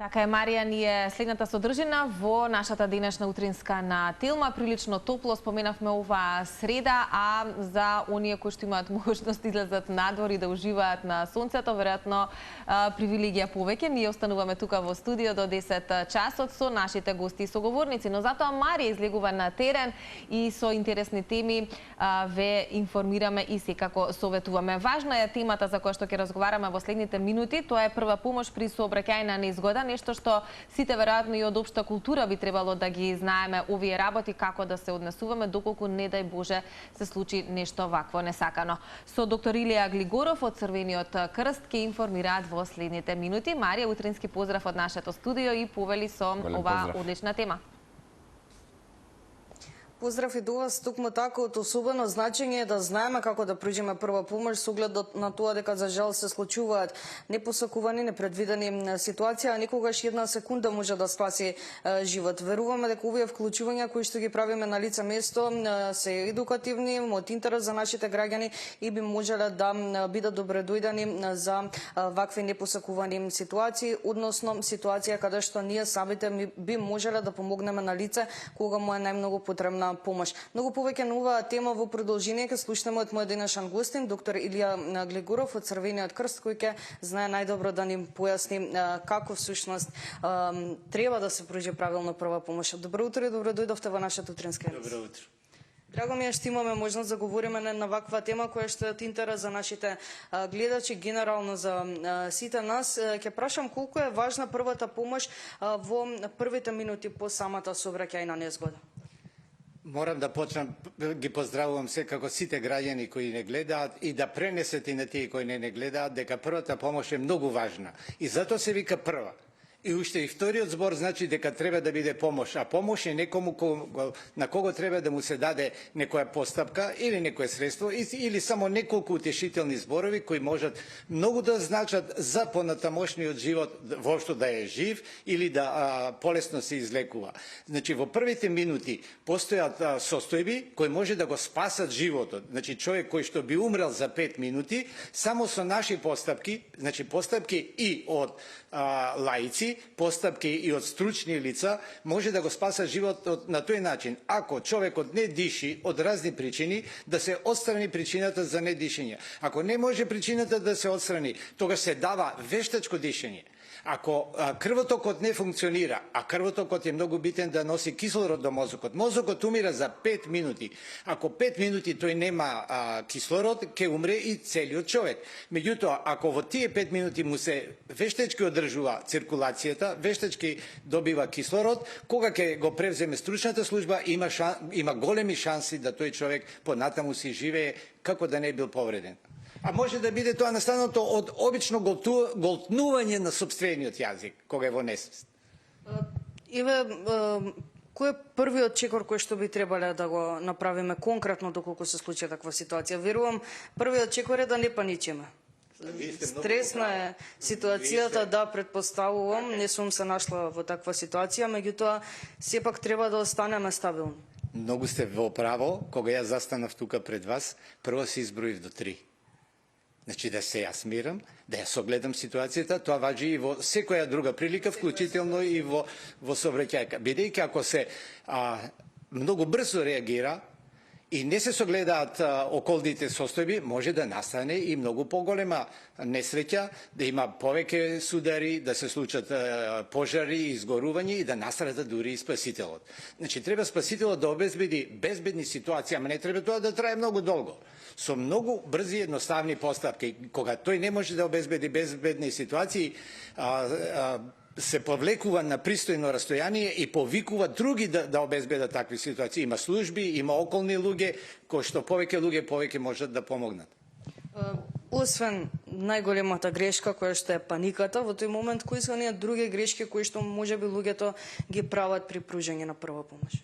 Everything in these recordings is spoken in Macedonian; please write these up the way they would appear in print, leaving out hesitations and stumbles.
Така е, Марија, ни е следната содржина во нашата денешна утринска на Телма. Прилично топло споменавме оваа среда, а за оние кои што имаат можност излезат надвор и да уживаат на сонцето, веројатно привилегија повеќе. Ние остануваме тука во студио до 10 часот со нашите гости и соговорници, но затоа Марија излегува на терен и со интересни теми ве информираме и секако советуваме. Важна е темата за која што ќе разговараме во следните минути, тоа е прва помош при сообраќајна незгода, нешто што сите веројатно и од општа култура би требало да ги знаеме овие работи, како да се однесуваме доколку не дај Боже се случи нешто вакво несакано. Со доктор Илија Глигоров од Црвениот крст ќе информираат во следните минути. Марија, утрински поздрав од нашето студио и повели со оваа одлична тема. Поздрав и до вас, токму така од особено значење е да знаеме како да пружиме прва помош со оглед на тоа дека за жал се случуваат непосакувани, непредвидени ситуации, а некогаш една секунда може да спаси живот. Веруваме дека овие вклучувања кои што ги правиме на лице место се едукативни, од интерес за нашите граѓани и би можеле да бидат добредојдени за вакви непосакувани ситуации, односно ситуација каде што ние самите би можеле да помогнеме на лице кога му е најмногу потребна помош. Многу повеќе на оваа тема во продолжение ќе слушнеме од мојот денешен гостин, доктор Илија Глигоров од Црвениот крст, кој ќе знае најдобро да ни појасни како всушност треба да се пружи правилно прва помош. Добро утро и добро дојдовте во нашата утринска емисија. Добро утро. Драго ми е што имаме можност да говориме на ваква тема која што е од интерес за нашите гледачи, генерално за сите нас. Ќе прашам колку е важна првата помош во првите минути по самата сообраќајна незгода. Морам да почнам, ги поздравувам секако сите граѓани кои не гледаат и да пренесете и на тие кои не гледаат дека првата помош е многу важна. И затоа се вика прва. И уште и вториот збор значи дека треба да биде помош, а помош е некому на кого треба да му се даде некоја постапка или некое средство или само неколку утешителни зборови кои можат многу да значат за понатамошниот живот, воопшто да е жив или да полесно се излекува. Значи во првите минути постојат состојби кои може да го спасат животот. Значи човек кој што би умрел за 5 минути, само со наши постапки, значи постапки и од лаици, постапки и од стручни лица, може да го спаса животот на тој начин. Ако човекот не диши од разни причини, да се отстрани причината за недишење. Ако не може причината да се отстрани, тогаш се дава вештачко дишење. Ако крвотокот не функционира, а крвотокот е многу битен да носи кислород до мозокот, мозокот умира за 5 минути. Ако 5 минути тој нема кислород, ќе умре и целиот човек. Меѓутоа, ако во тие 5 минути му се вештачки одржува циркулацијата, вештачки добива кислород, кога ќе го превземе стручната служба, има големи шанси да тој човек понатаму си живее како да не бил повреден. А може да биде тоа настаното од обично голтнување на сопствениот јазик, кога е во несвест. Кој е првиот чекор кој што би требале да го направиме конкретно доколку се случи таква ситуација? Верувам, првиот чекор е да не паничиме. Стресна е ситуацијата, да, предпоставувам, не сум се нашла во таква ситуација, меѓутоа сепак треба да останеме стабилни. Многу сте во право, кога ја застанав тука пред вас, прво се изброив до 3. Значи да се ја смирам, да ја согледам ситуацијата, тоа важи и во секоја друга прилика, вклучително и во сообраќајка. Бидејќи ако се многу брзо реагира и не се согледаат околните состојби, може да настане и многу поголема несреќа, да има повеќе судари, да се случат пожари, изгорувања и да настрада дури и спасителот. Значи треба спасителот да обезбеди безбедни ситуации, ама не треба тоа да трае многу долго. Со многу брзи и едноставни постапки, кога тој не може да обезбеди безбедни ситуации, се повлекува на пристојно растојание и повикува други да обезбедат такви ситуации. Има служби, има околни луѓе, кои што повеќе можат да помогнат. Освен најголемата грешка која што е паниката, во тој момент кои се оние други грешки кои што можеби луѓето ги прават при пружање на прва помош?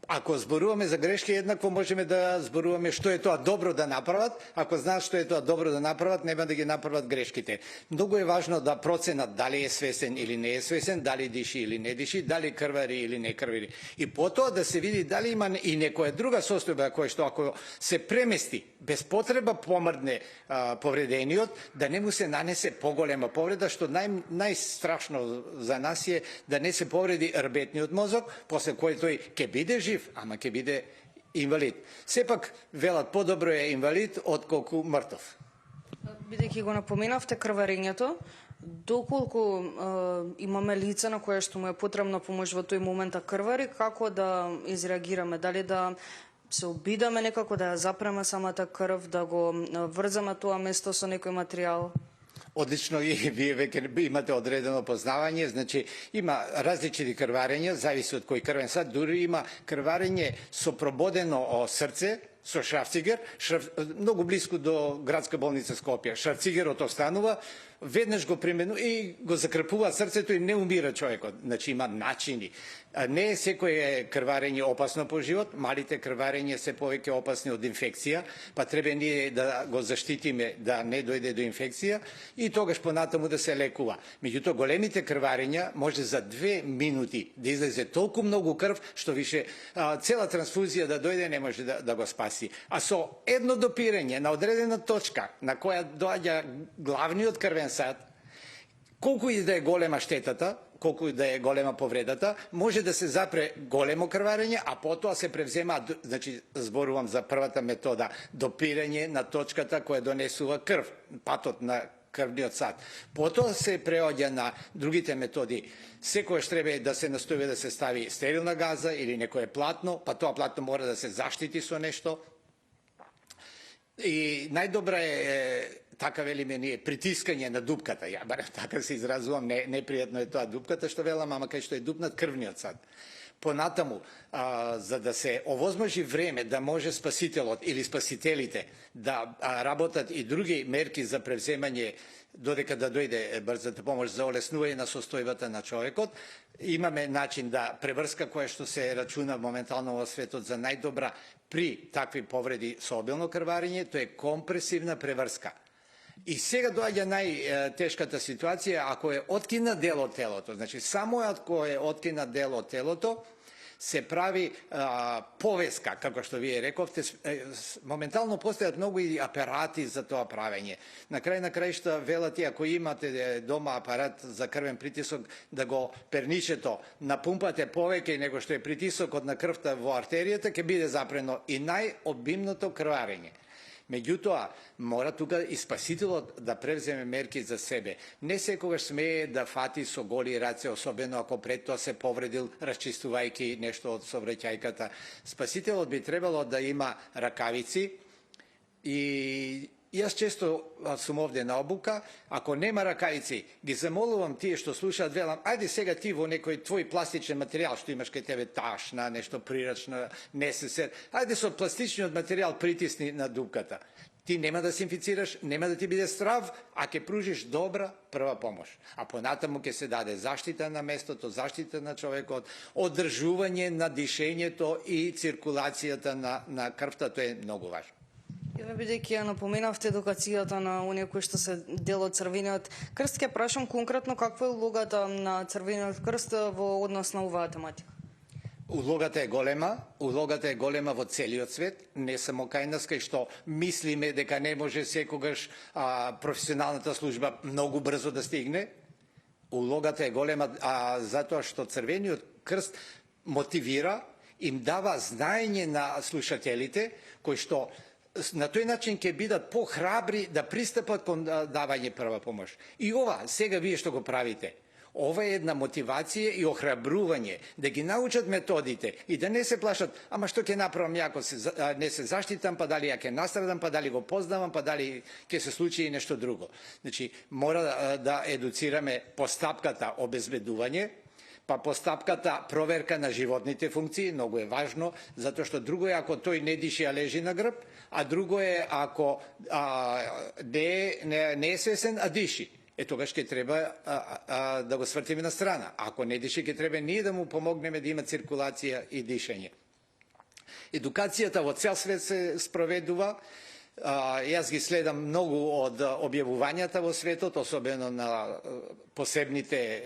Ако зборуваме за грешки, еднакво можеме да зборуваме што е тоа добро да направат. Ако знаат што е тоа добро да направат, нема да ги направат грешките. Многу е важно да проценат дали е свесен или не е свесен, дали диши или не диши, дали крвари или не крвари. И потоа да се види дали има и некоја друга состојба која што ако се премести без потреба помрдне повредениот, да не му се нанесе поголема повреда, што најстрашно за нас е да не се повреди рбетниот мозок, после кој тој ќе биде жив, ама ќе биде инвалид. Сепак, велат, подобро е инвалид отколку мртов. Бидејќи го напоменавте крварењето, доколку имаме лица на која што му е потребна помош во тој момент крвари, како да изреагираме? Дали да се обидаме некако да ја запреме самата крв, да го врзаме тоа место со некој материјал? Одлично, и вие веќе имате одредено познавање, значи има различити крварења, зависи од кој крвен сад, дури има крварење со прободено срце, со шрафцигер, многу близко до градска болница Скопје. Шрафцигерот останува, веднаш го примену и го закрпува срцето и не умира човекот. Значи има начини. Не е секој крварење опасно по живот, малите крварења се повеќе опасни од инфекција, па треба ние да го заштитиме да не дојде до инфекција и тогаш понатаму да се лекува. Меѓутоа големите крварења може за 2 минути да излезе толку многу крв што више цела трансфузија да дојде не може да го спаси. А со едно допирање на одредена точка на која доаѓа главниот крвен сад, колку и да е голема штетата, колку и да е голема повредата, може да се запре големо крварење, а потоа се превзема, значи зборувам за првата метода, допирање на точката која донесува крв, патот на крвниот сад. Потоа се преоѓа на другите методи. Секојаш треба да се настои да се стави стерилна газа или некое платно, па тоа платно мора да се заштити со нешто. И најдобра е, така велиме ние, притискање на дупката. Ја барем така се изразувам, непријатно е тоа дупката што велам, ама кај што е дупнат крвниот сад. Понатаму, за да се овозможи време да може спасителот или спасителите да работат и други мерки за превземање додека да дојде брзата помош за олеснување на состојбата на човекот, имаме начин да преврска која што се рачуна моментално во светот за најдобра при такви повреди со обилно крварење, тоа е компресивна преврска. И сега доаѓа најтешката ситуација ако е откинат дел од телото. Значи, само ако е откинат дел од телото, се прави повеска, како што вие рековте, моментално постојат многу и апарати за тоа правење. На крај на краишта велат и ако имате дома апарат за крвен притисок, да го перничето напумпате повеќе него што е притисокот на крвта во артеријата, ќе биде запрено и најобимното крварење. Меѓутоа, мора тука и спасителот да превземе мерки за себе. Не секогаш смее да фати со голи раце, особено ако пред тоа се повредил, расчистувајќи нешто од сообраќајката. Спасителот би требало да има ракавици и јас често сум овде на обука, ако нема ракавици, ги замолувам тие што слушаат, велам, ајде сега ти во некој твој пластичен материјал што имаш кај тебе, ташна, нешто прирачно, несесер, ајде со пластичниот материјал притисни на дупката. Ти нема да се инфицираш, нема да ти биде страв, а ќе пружиш добра прва помош. А понатаму ќе се даде заштита на местото, заштита на човекот, одржување на дишењето и циркулацијата на крвта, тоа е многу важно. Еве, бидејќи ја напоменавте едукацијата на оние кои што се дел од Црвениот крст, ќе прашам конкретно каква е улогата на Црвениот крст во однос на оваа тематика? Улогата е голема во целиот свет, не само кај нас, кај што мислиме дека не може секогаш професионалната служба многу брзо да стигне. Улогата е голема затоа што Црвениот крст мотивира, им дава знаење на слушателите, кои што на тој начин ќе бидат похрабри да пристапат кон давање прва помош. И ова, сега вие што го правите, ова е една мотивација и охрабрување, да ги научат методите и да не се плашат, ама што ќе направам ја ако не се заштитам, па дали ја ќе настрадам, па дали го познавам, па дали ќе се случи и нешто друго. Значи, мора да едуцираме постапката обезбедување, па постапката проверка на животните функции, многу е важно, затоа што друго е ако тој не диши, а лежи на грб, а друго е ако не е свесен, а диши. Тогаш ќе треба да го свртиме на страна. Ако не диши, ќе треба ние да му помогнеме да има циркулација и дишење. Едукацијата во цел свет се спроведува. Јас ги следам многу од објавувањата во светот, особено на посебните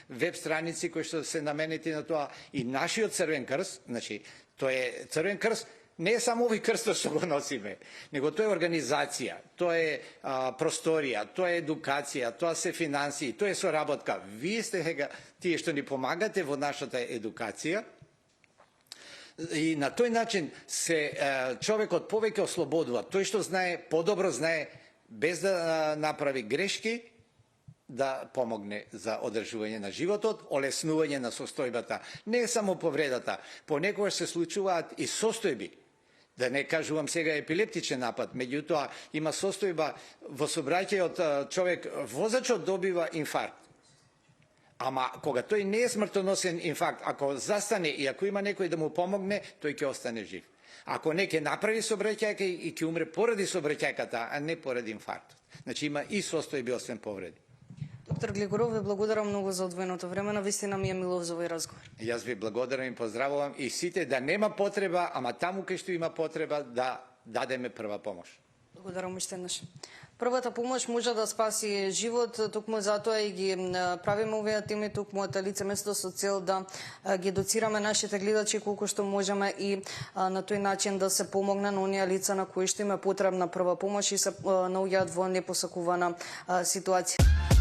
веб страници кои што се наменети на тоа, и нашиот Црвен крст, значи тој е Црвен крст, не е само овој крстот што го носиме, него тоа е организација, тоа е просторија, тоа е едукација, тоа се финансии, тоа е соработка. Вие сте тие што ни помагате во нашата едукација. И на тој начин се човекот повеќе ослободува. Тој што знае, подобро знае, без да направи грешки, да помогне за одржување на животот, олеснување на состојбата. Не е само повредата, понекогаш се случуваат и состојби. Да не кажувам сега епилептичен напад, меѓутоа има состојба во сообраќајот, човек, возачот добива инфаркт. Ама кога тој не е смртоносен инфаркт, ако застане и ако има некој да му помогне, тој ќе остане жив. Ако не ќе направи сообраќајка и ќе умре поради сообраќајката, а не поради инфарктот. Значи има и состојби освен повреди. Доктор Глигоров, ве благодарам многу за одвоеното време, навистина ми е милов за овој разговор. Јас ви благодарам и поздравувам и сите да нема потреба, ама таму кај што има потреба да дадеме прва помош. Благодарам уште еднаш. Првата помош може да спаси живот, токму затоа и ги правиме овие теми тук моето лице место со цел да ги едуцираме нашите гледачи колку што можеме и на тој начин да се помогне на оние лица на кои што има потребна прва помош и се наоѓаат во непосакувана ситуација.